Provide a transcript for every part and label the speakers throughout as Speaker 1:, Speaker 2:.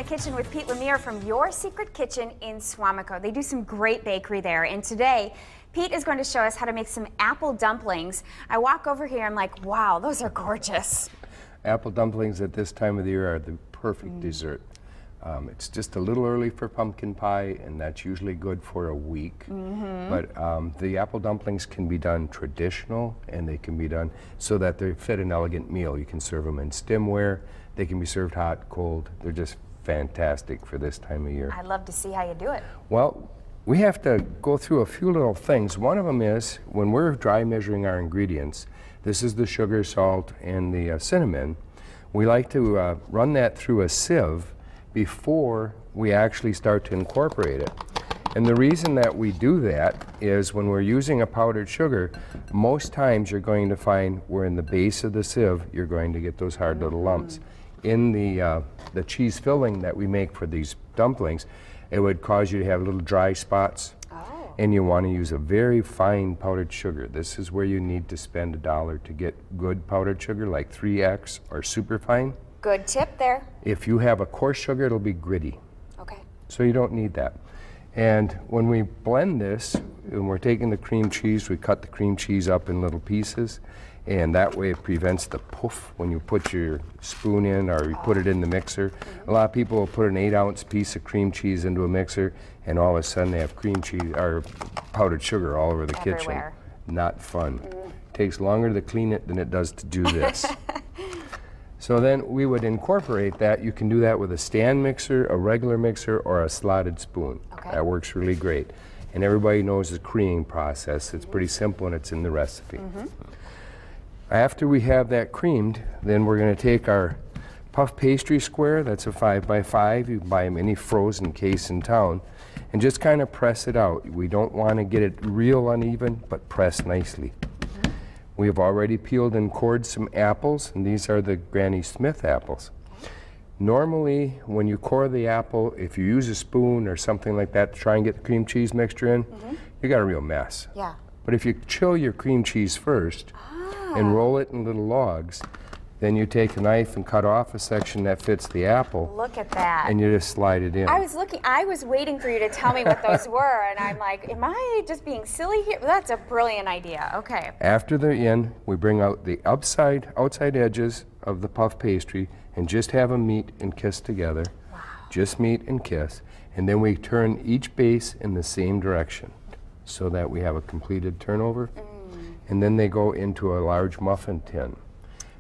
Speaker 1: the Kitchen with Pete Lemere from Your Secret Kitchen in Suamico. They do some great bakery there, and today Pete is going to show us how to make some apple dumplings. I walk over here, I'm like, wow, those are gorgeous.
Speaker 2: Apple dumplings at this time of the year are the perfect dessert. It's just a little early for pumpkin pie, and that's usually good for a week. But the apple dumplings can be done traditional, and they can be done so that they fit an elegant meal. You can serve them in stemware. They can be served hot, cold. They're just fantastic for this time of year.
Speaker 1: I'd love to see how you do it.
Speaker 2: Well, we have to go through a few little things. One of them is when we're dry measuring our ingredients, this is the sugar, salt, and the cinnamon. We like to run that through a sieve before we actually start to incorporate it. And the reason that we do that is when we're using a powdered sugar, most times you're going to find where in the base of the sieve you're going to get those hard little lumps. In the cheese filling that we make for these dumplings, it would cause you to have little dry spots. And you want to use a very fine powdered sugar. This is where you need to spend $1 to get good powdered sugar, like 3X or superfine.
Speaker 1: Good tip there.
Speaker 2: If you have a coarse sugar, it'll be gritty.
Speaker 1: Okay.
Speaker 2: So you don't need that. And when we blend this, when we're taking the cream cheese, we cut the cream cheese up in little pieces, and that way it prevents the poof when you put your spoon in or you put it in the mixer. A lot of people will put an 8-ounce piece of cream cheese into a mixer, and all of a sudden they have cream cheese or powdered sugar all over the kitchen. Not fun. It takes longer to clean it than it does to do this. So then we would incorporate that. You can do that with a stand mixer, a regular mixer, or a slotted spoon. That works really great. And everybody knows the creaming process. It's pretty simple and it's in the recipe. After we have that creamed, then we're going to take our puff pastry square. That's a 5x5. You can buy them any frozen case in town, and just kind of press it out. We don't want to get it real uneven, but press nicely. We have already peeled and cored some apples, and these are the Granny Smith apples. Normally, when you core the apple, if you use a spoon or something like that to try and get the cream cheese mixture in, you got a real mess. But if you chill your cream cheese first and roll it in little logs, then you take a knife and cut off a section that fits the apple.
Speaker 1: Look at that.
Speaker 2: And you just slide it in.
Speaker 1: I was waiting for you to tell me what those were, and I'm like, am I just being silly here? That's a brilliant idea. Okay.
Speaker 2: After they're in, we bring out the outside edges of the puff pastry and just have them meet and kiss together. Just meet and kiss. And then we turn each base in the same direction so that we have a completed turnover. And then they go into a large muffin tin.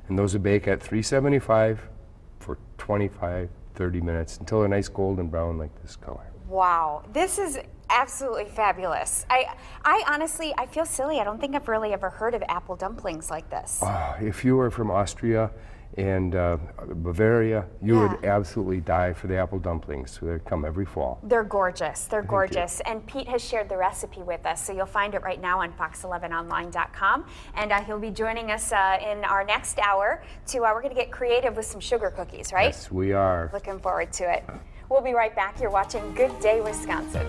Speaker 2: And those will bake at 375 for 25, 30 minutes until they're nice golden brown like this color. Wow,
Speaker 1: this is absolutely fabulous. I honestly, I feel silly. I don't think I've really ever heard of apple dumplings like this.
Speaker 2: If you were from Austria and Bavaria, you would absolutely die for the apple dumplings. They come every fall.
Speaker 1: They're gorgeous. They're gorgeous. And Pete has shared the recipe with us, so you'll find it right now on fox11online.com. And he'll be joining us in our next hour to, we're going to get creative with some sugar cookies, right?
Speaker 2: Yes, we are.
Speaker 1: Looking forward to it. We'll be right back. You're watching Good Day Wisconsin.